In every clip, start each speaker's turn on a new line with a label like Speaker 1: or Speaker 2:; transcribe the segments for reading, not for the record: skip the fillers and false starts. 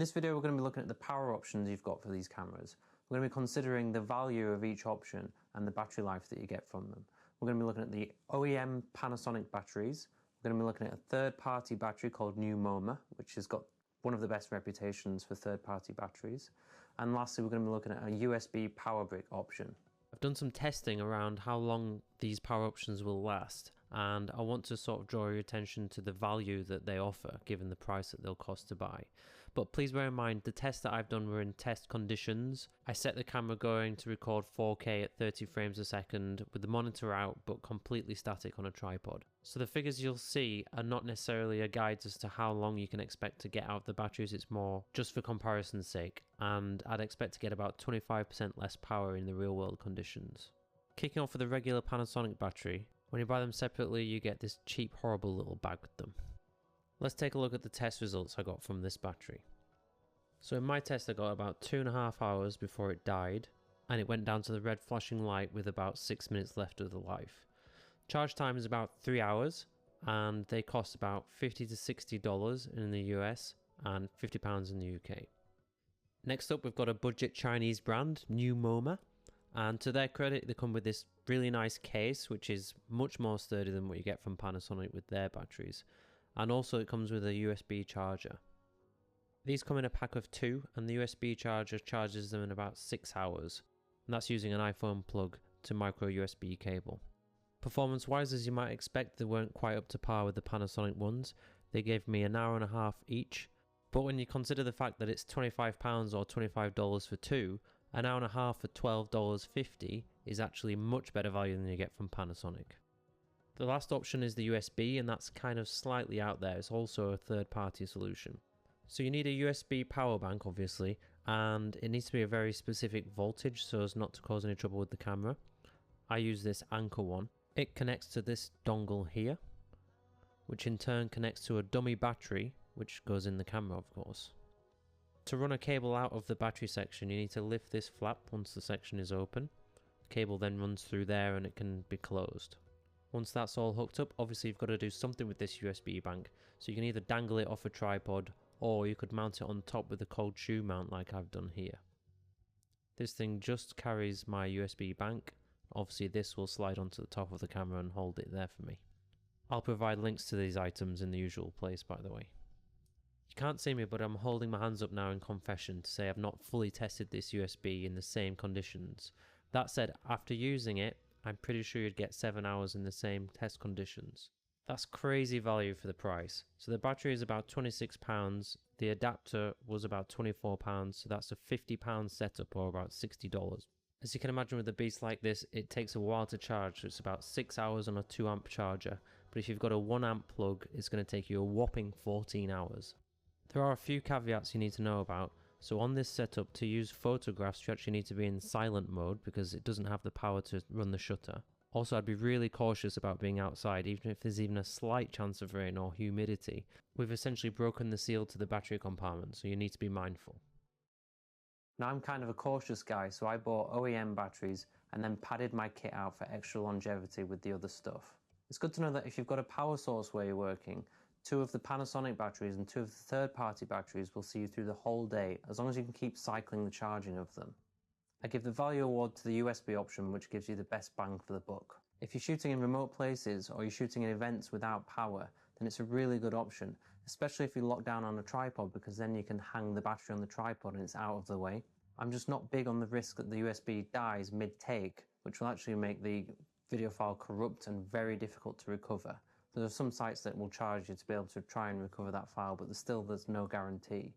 Speaker 1: In this video, we're going to be looking at the power options you've got for these cameras. We're going to be considering the value of each option and the battery life that you get from them. We're going to be looking at the OEM Panasonic batteries. We're going to be looking at a third-party battery called Moma, which has got one of the best reputations for third-party batteries. And lastly, we're going to be looking at a USB power brick option. I've done some testing around how long these power options will last, and I want to sort of draw your attention to the value that they offer given the price that they'll cost to buy. But please bear in mind, the tests that I've done were in test conditions. I set the camera going to record 4K at 30 frames a second with the monitor out but completely static on a tripod. So the figures you'll see are not necessarily a guide as to how long you can expect to get out of the batteries, it's more just for comparison's sake, and I'd expect to get about 25% less power in the real world conditions. Kicking off with the regular Panasonic battery, when you buy them separately you get this cheap horrible little bag with them. Let's take a look at the test results I got from this battery. So in my test I got about 2.5 hours before it died, and it went down to the red flashing light with about 6 minutes left of the life. Charge time is about 3 hours, and they cost about $50 to $60 in the US and £50 in the UK. Next up we've got a budget Chinese brand, Moma, and to their credit they come with this really nice case which is much more sturdy than what you get from Panasonic with their batteries, and also it comes with a USB charger. These come in a pack of 2 and the USB charger charges them in about 6 hours, and that's using an iPhone plug to micro USB cable. Performance wise, as you might expect, they weren't quite up to par with the Panasonic ones. They gave me an hour and a half each, but when you consider the fact that it's £25 or $25 for 2, an hour and a half for $12.50 is actually much better value than you get from Panasonic. The last option is the USB, and that's kind of slightly out there. It's also a third-party solution. So you need a USB power bank obviously, and it needs to be a very specific voltage so as not to cause any trouble with the camera. I use this Anker one. It connects to this dongle here, which in turn connects to a dummy battery which goes in the camera of course. To run a cable out of the battery section you need to lift this flap once the section is open. The cable then runs through there and it can be closed. Once that's all hooked up, obviously you've got to do something with this USB bank, so you can either dangle it off a tripod or you could mount it on top with a cold shoe mount like I've done here. This thing just carries my USB bank. Obviously this will slide onto the top of the camera and hold it there for me. I'll provide links to these items in the usual place by the way. You can't see me, but I'm holding my hands up now in confession to say I've not fully tested this USB in the same conditions. That said, after using it, I'm pretty sure you'd get 7 hours in the same test conditions. That's crazy value for the price. So the battery is about £26, the adapter was about £24, so that's a £50 setup or about $60. As you can imagine with a beast like this, it takes a while to charge, so it's about 6 hours on a 2 amp charger, but if you've got a 1 amp plug, it's going to take you a whopping 14 hours. There are a few caveats you need to know about. So on this setup, to use photographs you actually need to be in silent mode because it doesn't have the power to run the shutter. Also, I'd be really cautious about being outside, even if there's even a slight chance of rain or humidity. We've essentially broken the seal to the battery compartment, so you need to be mindful. Now I'm kind of a cautious guy, so I bought OEM batteries and then padded my kit out for extra longevity with the other stuff. It's good to know that if you've got a power source where you're working, 2 of the Panasonic batteries and 2 of the third-party batteries will see you through the whole day, as long as you can keep cycling the charging of them. I give the value award to the USB option, which gives you the best bang for the buck. If you're shooting in remote places or you're shooting in events without power, then it's a really good option, especially if you lock down on a tripod, because then you can hang the battery on the tripod and it's out of the way. I'm just not big on the risk that the USB dies mid-take, which will actually make the video file corrupt and very difficult to recover. There are some sites that will charge you to be able to try and recover that file, but there's no guarantee.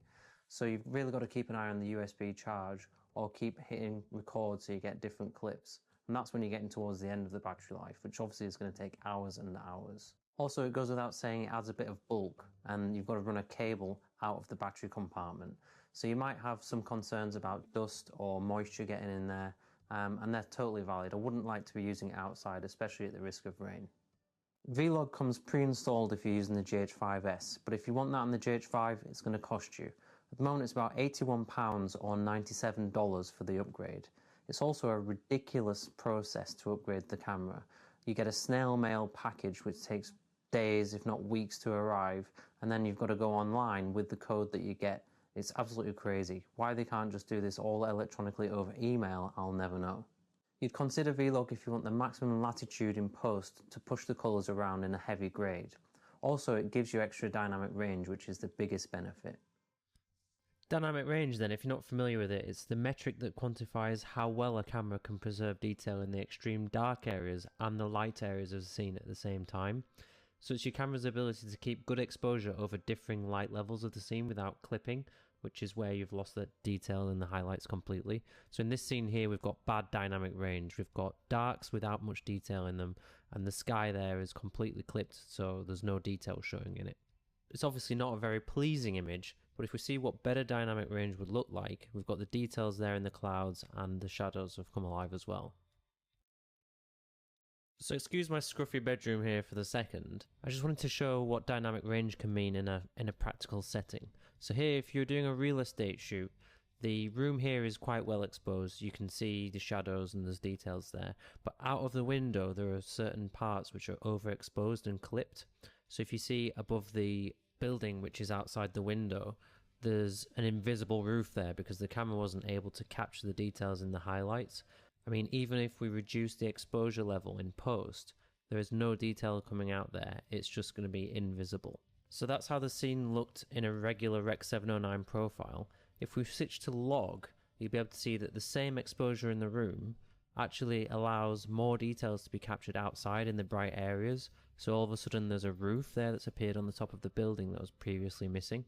Speaker 1: So you've really got to keep an eye on the USB charge or keep hitting record so you get different clips. And that's when you're getting towards the end of the battery life, which obviously is going to take hours and hours. Also, it goes without saying it adds a bit of bulk, and you've got to run a cable out of the battery compartment. So you might have some concerns about dust or moisture getting in there, and they're totally valid. I wouldn't like to be using it outside, especially at the risk of rain. Vlog comes pre-installed if you're using the GH5S, but if you want that on the GH5, it's going to cost you. At the moment it's about £81 or $97 for the upgrade. It's also a ridiculous process to upgrade the camera. You get a snail mail package which takes days if not weeks to arrive, and then you've got to go online with the code that you get It's absolutely crazy. Why they can't just do this all electronically over email, I'll never know. You'd consider V-Log if you want the maximum latitude in post to push the colours around in a heavy grade. Also, it gives you extra dynamic range, which is the biggest benefit.
Speaker 2: Dynamic range then, if you're not familiar with it, it's the metric that quantifies how well a camera can preserve detail in the extreme dark areas and the light areas of the scene at the same time. So it's your camera's ability to keep good exposure over differing light levels of the scene without clipping, which is where you've lost the detail in the highlights completely. So in this scene here, we've got bad dynamic range. We've got darks without much detail in them, and the sky there is completely clipped, so there's no detail showing in it. It's obviously not a very pleasing image, but if we see what better dynamic range would look like, we've got the details there in the clouds and the shadows have come alive as well. So excuse my scruffy bedroom here for the second. I just wanted to show what dynamic range can mean in a practical setting. So here, if you're doing a real estate shoot, the room here is quite well exposed. You can see the shadows and there's details there. But out of the window, there are certain parts which are overexposed and clipped. So if you see above the building which is outside the window, there's an invisible roof there because the camera wasn't able to capture the details in the highlights. I mean, even if we reduce the exposure level in post, there is no detail coming out there. It's just going to be invisible. So that's how the scene looked in a regular Rec 709 profile. If we switch to log, you'll be able to see that the same exposure in the room actually allows more details to be captured outside in the bright areas. So all of a sudden there's a roof there that's appeared on the top of the building that was previously missing.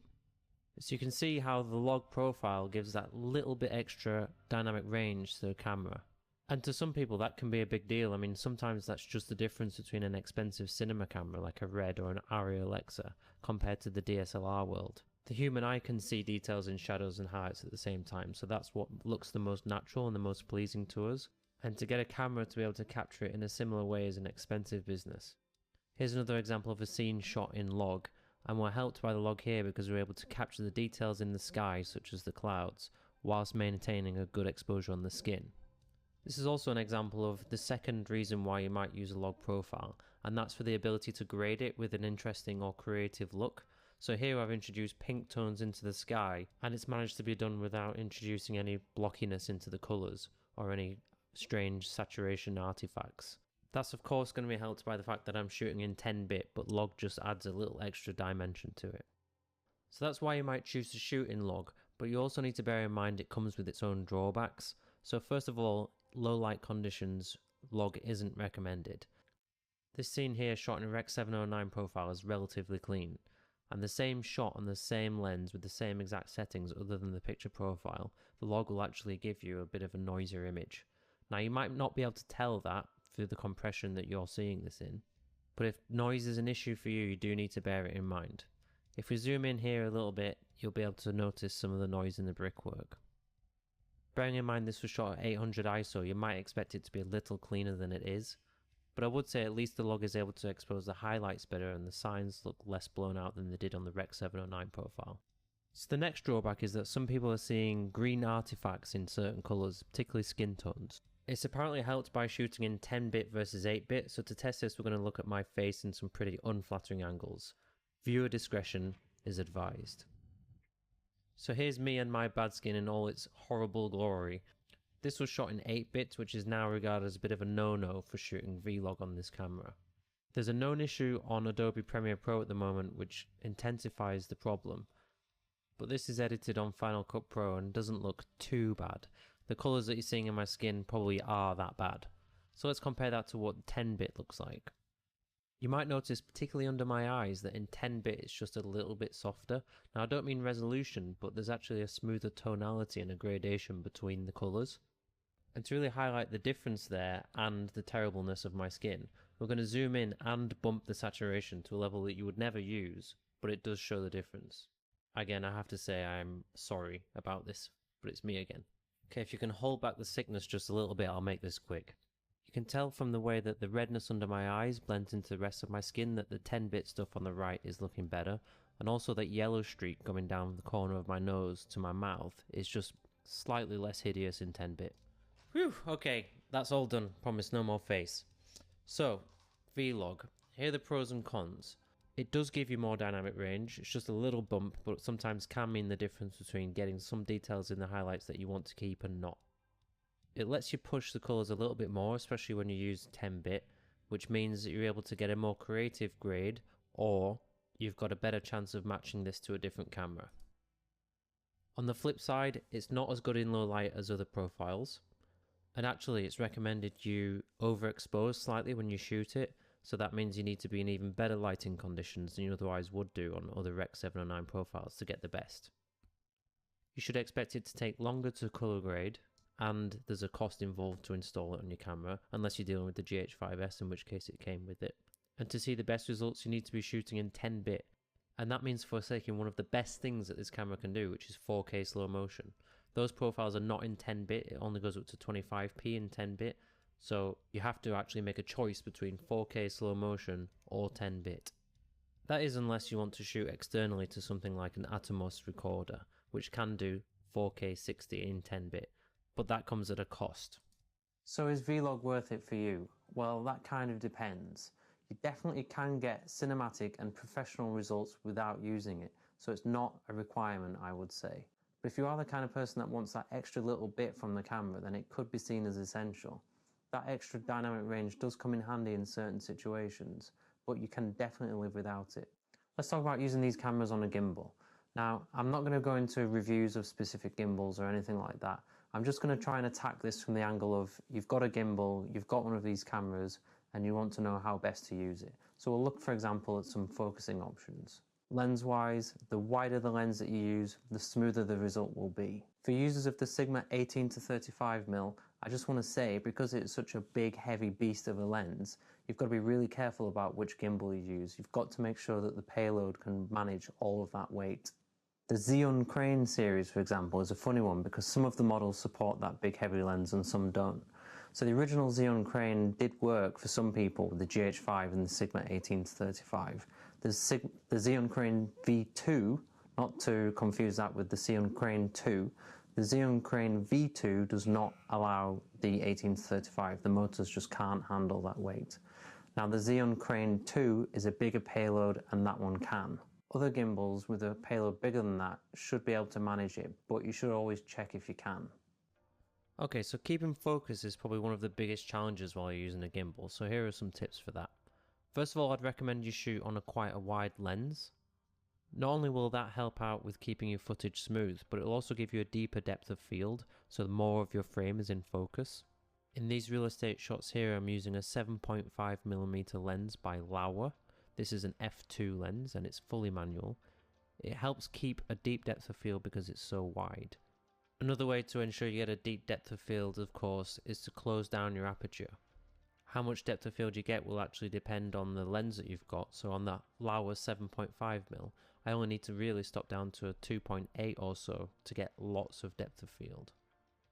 Speaker 2: So you can see how the log profile gives that little bit extra dynamic range to the camera. And to some people that can be a big deal. I mean, sometimes that's just the difference between an expensive cinema camera like a Red or an Arri Alexa compared to the DSLR world. The human eye can see details in shadows and highlights at the same time, so that's what looks the most natural and the most pleasing to us. And to get a camera to be able to capture it in a similar way is an expensive business. Here's another example of a scene shot in log, and we're helped by the log here because we're able to capture the details in the sky, such as the clouds, whilst maintaining a good exposure on the skin. This is also an example of the second reason why you might use a log profile, and that's for the ability to grade it with an interesting or creative look. So here I've introduced pink tones into the sky, and it's managed to be done without introducing any blockiness into the colours or any strange saturation artifacts. That's of course going to be helped by the fact that I'm shooting in 10-bit, but log just adds a little extra dimension to it. So that's why you might choose to shoot in log, but you also need to bear in mind it comes with its own drawbacks. So first of all, low light conditions, log isn't recommended. This scene here shot in a Rec 709 profile is relatively clean, and the same shot on the same lens with the same exact settings other than the picture profile, the log will actually give you a bit of a noisier image. Now you might not be able to tell that through the compression that you're seeing this in, but if noise is an issue for you, you do need to bear it in mind. If we zoom in here a little bit, you'll be able to notice some of the noise in the brickwork. Bearing in mind this was shot at 800 ISO, you might expect it to be a little cleaner than it is, but I would say at least the log is able to expose the highlights better and the signs look less blown out than they did on the Rec 709 profile. So the next drawback is that some people are seeing green artifacts in certain colours, particularly skin tones. It's apparently helped by shooting in 10-bit versus 8-bit, so to test this we're going to look at my face in some pretty unflattering angles. Viewer discretion is advised. So here's me and my bad skin in all its horrible glory. This was shot in 8-bit, which is now regarded as a bit of a no-no for shooting vlog on this camera. There's a known issue on Adobe Premiere Pro at the moment which intensifies the problem, but this is edited on Final Cut Pro and doesn't look too bad. The colours that you're seeing in my skin probably are that bad. So let's compare that to what 10-bit looks like. You might notice, particularly under my eyes, that in 10-bit it's just a little bit softer. Now I don't mean resolution, but there's actually a smoother tonality and a gradation between the colours. And to really highlight the difference there and the terribleness of my skin, we're going to zoom in and bump the saturation to a level that you would never use, but it does show the difference. Again, I have to say I'm sorry about this, but it's me again. Okay, if you can hold back the sickness just a little bit, I'll make this quick. You can tell from the way that the redness under my eyes blends into the rest of my skin that the 10-bit stuff on the right is looking better, and also that yellow streak going down the corner of my nose to my mouth is just slightly less hideous in 10-bit. Whew, okay, that's all done. Promise no more face. So, vlog. Here are the pros and cons. It does give you more dynamic range, it's just a little bump, but sometimes can mean the difference between getting some details in the highlights that you want to keep and not. It lets you push the colours a little bit more, especially when you use 10-bit, which means that you're able to get a more creative grade, or you've got a better chance of matching this to a different camera. On the flip side, it's not as good in low light as other profiles, and actually it's recommended you overexpose slightly when you shoot it, so that means you need to be in even better lighting conditions than you otherwise would do on other Rec 709 profiles to get the best. You should expect it to take longer to colour grade, and there's a cost involved to install it on your camera, unless you're dealing with the GH5S, in which case it came with it. And to see the best results, you need to be shooting in 10-bit, and that means forsaking one of the best things that this camera can do, which is 4K slow motion. Those profiles are not in 10-bit, it only goes up to 25p in 10-bit, so you have to actually make a choice between 4K slow motion or 10-bit. That is unless you want to shoot externally to something like an Atomos recorder, which can do 4K 60 in 10-bit. But that comes at a cost.
Speaker 1: So is Vlog worth it for you? Well, that kind of depends. You definitely can get cinematic and professional results without using it, so it's not a requirement, I would say. But if you are the kind of person that wants that extra little bit from the camera, then it could be seen as essential. That extra dynamic range does come in handy in certain situations, but you can definitely live without it. Let's talk about using these cameras on a gimbal. Now, I'm not going to go into reviews of specific gimbals or anything like that. I'm just going to try and attack this from the angle of you've got a gimbal, you've got one of these cameras, and you want to know how best to use it. So we'll look, for example, at some focusing options. Lens-wise, the wider the lens that you use, the smoother the result will be. For users of the Sigma 18 to 35mm, I just want to say, because it's such a big, heavy beast of a lens, you've got to be really careful about which gimbal you use. You've got to make sure that the payload can manage all of that weight. The Xeon Crane series, for example, is a funny one because some of the models support that big heavy lens and some don't. So the original Xeon Crane did work for some people with the GH5 and the Sigma 18 to 35. The Xeon Crane V2, not to confuse that with the Xeon Crane 2, the Xeon Crane V2 does not allow the 18 to 35. The motors just can't handle that weight. Now the Xeon Crane 2 is a bigger payload and that one can. Other gimbals with a payload bigger than that should be able to manage it, but you should always check if you can.
Speaker 2: Okay, so keeping focus is probably one of the biggest challenges while you're using a gimbal, so here are some tips for that. First of all, I'd recommend you shoot on quite a wide lens. Not only will that help out with keeping your footage smooth, but it'll also give you a deeper depth of field, so more of your frame is in focus. In these real estate shots here, I'm using a 7.5mm lens by Laowa. This is an f2 lens and it's fully manual. It helps keep a deep depth of field because it's so wide. Another way to ensure you get a deep depth of field, of course, is to close down your aperture. How much depth of field you get will actually depend on the lens that you've got. So on that Laowa 7.5mm, I only need to really stop down to a 2.8 or so to get lots of depth of field.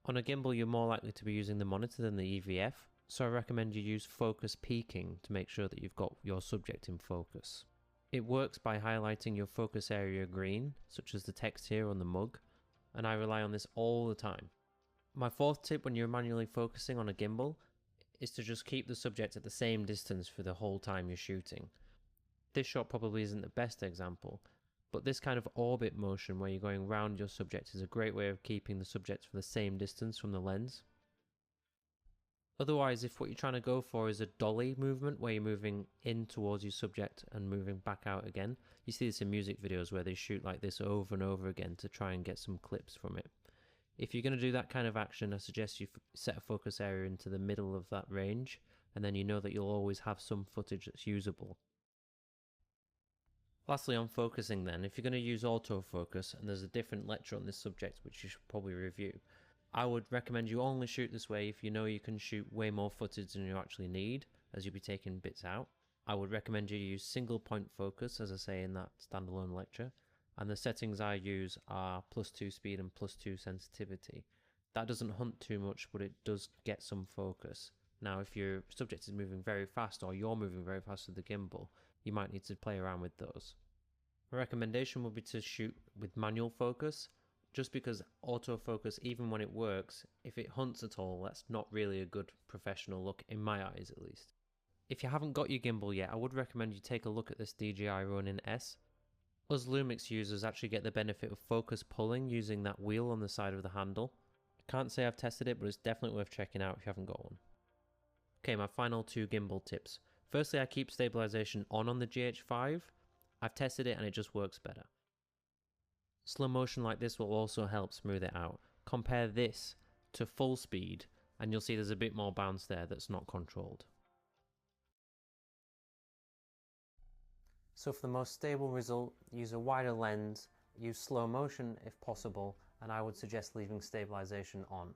Speaker 2: On a gimbal, you're more likely to be using the monitor than the EVF, so I recommend you use focus peaking to make sure that you've got your subject in focus. It works by highlighting your focus area green, such as the text here on the mug, and I rely on this all the time. My fourth tip when you're manually focusing on a gimbal is to just keep the subject at the same distance for the whole time you're shooting. This shot probably isn't the best example, but this kind of orbit motion where you're going round your subject is a great way of keeping the subject for the same distance from the lens. Otherwise, if what you're trying to go for is a dolly movement where you're moving in towards your subject and moving back out again, you see this in music videos where they shoot like this over and over again to try and get some clips from it. If you're going to do that kind of action, I suggest you set a focus area into the middle of that range, and then you know that you'll always have some footage that's usable. Lastly, on focusing then, if you're going to use autofocus, and there's a different lecture on this subject which you should probably review, I would recommend you only shoot this way if you know you can shoot way more footage than you actually need, as you'll be taking bits out. I would recommend you use single point focus, as I say in that standalone lecture, and the settings I use are +2 speed and +2 sensitivity. That doesn't hunt too much, but it does get some focus. Now, if your subject is moving very fast or you're moving very fast with the gimbal, you might need to play around with those. My recommendation would be to shoot with manual focus, just because autofocus, even when it works, if it hunts at all, that's not really a good professional look, in my eyes at least. If you haven't got your gimbal yet, I would recommend you take a look at this DJI Ronin S. Us Lumix users actually get the benefit of focus pulling using that wheel on the side of the handle. I can't say I've tested it, but it's definitely worth checking out if you haven't got one. Okay, my final 2 gimbal tips. Firstly, I keep stabilization on the GH5. I've tested it and it just works better. Slow motion like this will also help smooth it out. Compare this to full speed and you'll see there's a bit more bounce there that's not controlled.
Speaker 1: So for the most stable result, use a wider lens, use slow motion if possible, and I would suggest leaving stabilization on.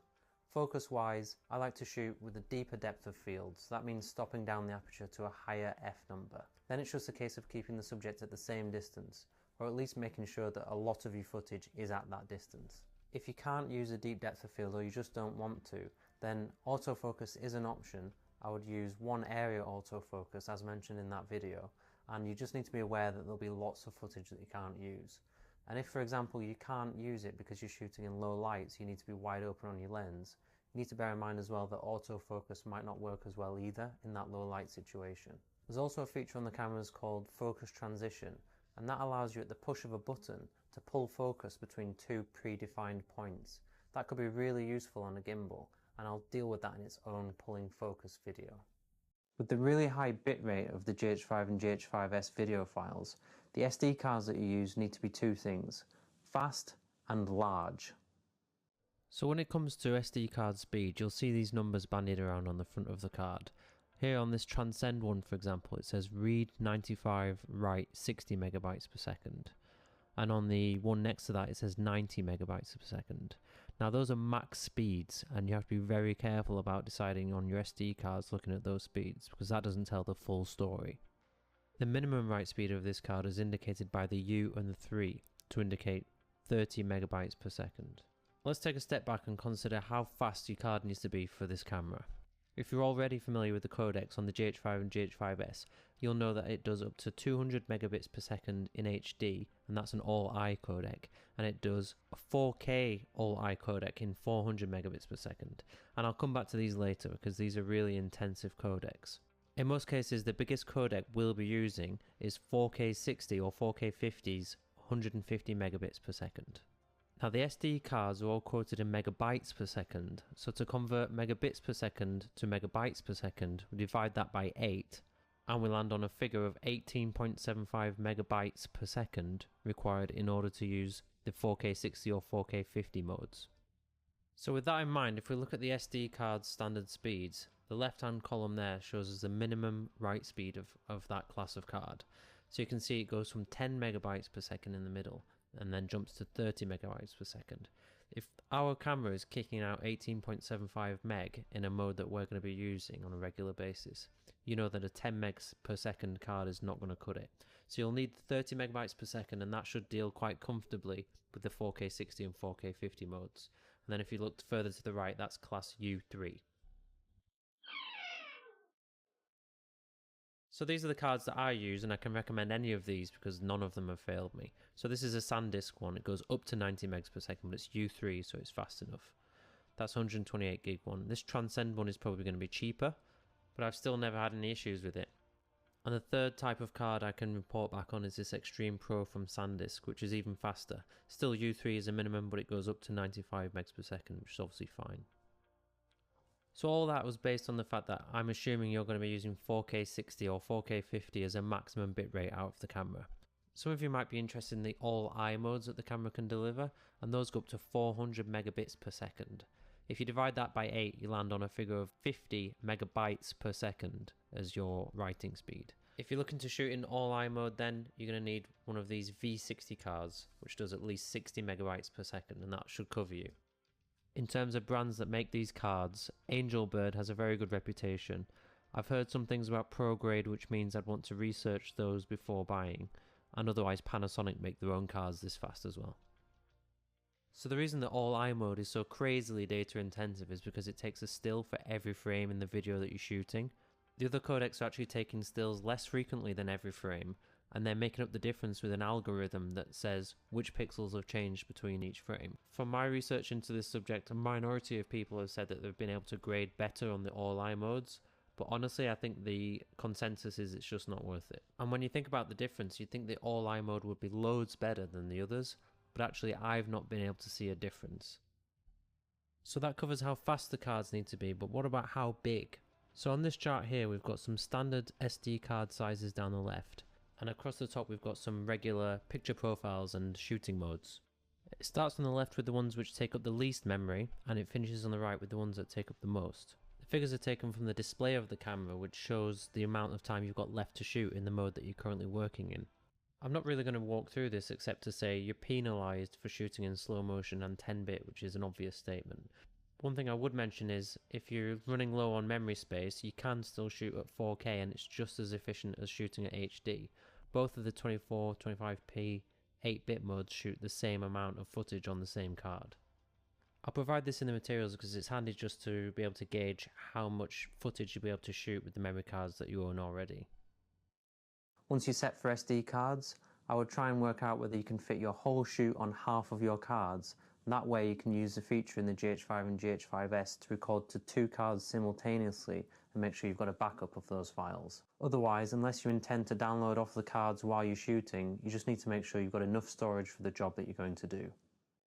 Speaker 1: Focus wise, I like to shoot with a deeper depth of field, so that means stopping down the aperture to a higher f number. Then it's just a case of keeping the subject at the same distance, or at least making sure that a lot of your footage is at that distance. If you can't use a deep depth of field or you just don't want to, then autofocus is an option. I would use one area autofocus as mentioned in that video, and you just need to be aware that there'll be lots of footage that you can't use. And if, for example, you can't use it because you're shooting in low lights, you need to be wide open on your lens, you need to bear in mind as well that autofocus might not work as well either in that low light situation. There's also a feature on the cameras called focus transition, and that allows you at the push of a button to pull focus between 2 predefined points. That could be really useful on a gimbal, and I'll deal with that in its own pulling focus video. With the really high bitrate of the GH5 and GH5S video files, the SD cards that you use need to be 2 things: fast and large.
Speaker 2: So when it comes to SD card speed, you'll see these numbers bandied around on the front of the card. Here on this Transcend one, for example, it says read 95, write 60 megabytes per second. And on the one next to that, it says 90 megabytes per second. Now those are max speeds, and you have to be very careful about deciding on your SD cards looking at those speeds, because that doesn't tell the full story. The minimum write speed of this card is indicated by the U and the 3 to indicate 30 megabytes per second. Let's take a step back and consider how fast your card needs to be for this camera. If you're already familiar with the codecs on the GH5 and GH5S, you'll know that it does up to 200 megabits per second in HD, and that's an all-I codec, and it does a 4K all-I codec in 400 megabits per second. And I'll come back to these later because these are really intensive codecs. In most cases, the biggest codec we'll be using is 4K 60 or 4K 50's 150 megabits per second. Now the SD cards are all quoted in megabytes per second, so to convert megabits per second to megabytes per second, we divide that by 8, and we land on a figure of 18.75 megabytes per second required in order to use the 4K 60 or 4K 50 modes. So with that in mind, if we look at the SD card's standard speeds, the left hand column there shows us the minimum write speed of that class of card. So you can see it goes from 10 megabytes per second in the middle, and then jumps to 30 megabytes per second. If our camera is kicking out 18.75 meg in a mode that we're going to be using on a regular basis, you know that a 10 megs per second card is not going to cut it. So you'll need 30 megabytes per second, and that should deal quite comfortably with the 4K 60 and 4K 50 modes. And then if you look further to the right, that's class U3. So these are the cards that I use, and I can recommend any of these because none of them have failed me. So this is a SanDisk one. It goes up to 90 megs per second, but it's U3, so it's fast enough. That's 128 gig one. This Transcend one is probably going to be cheaper, but I've still never had any issues with it. And the third type of card I can report back on is this Extreme Pro from SanDisk, which is even faster. Still U3 is a minimum, but it goes up to 95 megs per second, which is obviously fine. So all that was based on the fact that I'm assuming you're going to be using 4K 60 or 4K 50 as a maximum bitrate out of the camera. Some of you might be interested in the all-I modes that the camera can deliver, and those go up to 400 megabits per second. If you divide that by 8, you land on a figure of 50 megabytes per second as your writing speed. If you're looking to shoot in all-I mode, then you're going to need one of these V60 cards, which does at least 60 megabytes per second, and that should cover you. In terms of brands that make these cards, Angelbird has a very good reputation. I've heard some things about ProGrade, which means I'd want to research those before buying, and otherwise Panasonic make their own cards this fast as well. So the reason that all-I mode is so crazily data intensive is because it takes a still for every frame in the video that you're shooting. The other codecs are actually taking stills less frequently than every frame, and they're making up the difference with an algorithm that says which pixels have changed between each frame. From my research into this subject, a minority of people have said that they've been able to grade better on the all-I modes, but honestly I think the consensus is it's just not worth it. And when you think about the difference, you'd think the all-eye mode would be loads better than the others, but actually I've not been able to see a difference. So that covers how fast the cards need to be, but what about how big? So on this chart here we've got some standard SD card sizes down the left, and across the top we've got some regular picture profiles and shooting modes. It starts on the left with the ones which take up the least memory, and it finishes on the right with the ones that take up the most. The figures are taken from the display of the camera, which shows the amount of time you've got left to shoot in the mode that you're currently working in. I'm not really going to walk through this except to say you're penalised for shooting in slow motion and 10-bit, which is an obvious statement. One thing I would mention is if you're running low on memory space, you can still shoot at 4K and it's just as efficient as shooting at HD. Both of the 24, 25p 8-bit modes shoot the same amount of footage on the same card. I'll provide this in the materials because it's handy just to be able to gauge how much footage you'll be able to shoot with the memory cards that you own already.
Speaker 1: Once you're set for SD cards, I would try and work out whether you can fit your whole shoot on half of your cards. That way you can use the feature in the GH5 and GH5S to record to 2 cards simultaneously and make sure you've got a backup of those files. Otherwise, unless you intend to download off the cards while you're shooting, you just need to make sure you've got enough storage for the job that you're going to do.